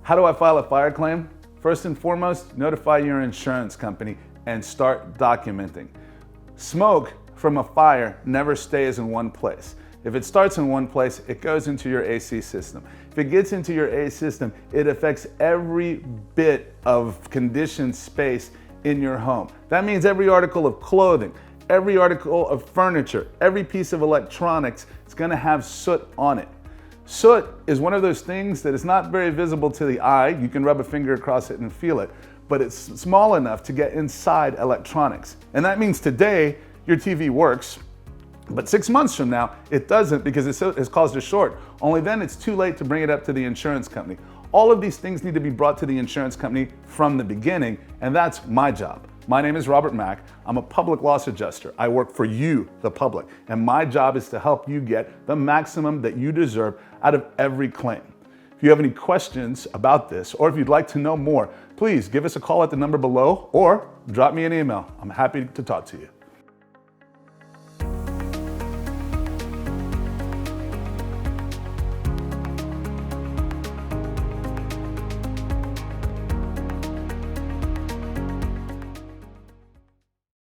How do I file a fire claim? First and foremost, notify your insurance company and start documenting. Smoke from a fire never stays in one place. If it starts in one place, it goes into your AC system. If it gets into your AC system, it affects every bit of conditioned space in your home. That means every article of clothing, every article of furniture, every piece of electronics is gonna have soot on it. Soot is one of those things that is not very visible to the eye. You can rub a finger across it and feel it, but it's small enough to get inside electronics. And that means today, your TV works, but 6 months from now, it doesn't because it has caused a short. Only then it's too late to bring it up to the insurance company. All of these things need to be brought to the insurance company from the beginning, and that's my job. My name is Robert Mack. I'm a public loss adjuster. I work for you, the public, and my job is to help you get the maximum that you deserve out of every claim. If you have any questions about this, or if you'd like to know more, please give us a call at the number below or drop me an email. I'm happy to talk to you.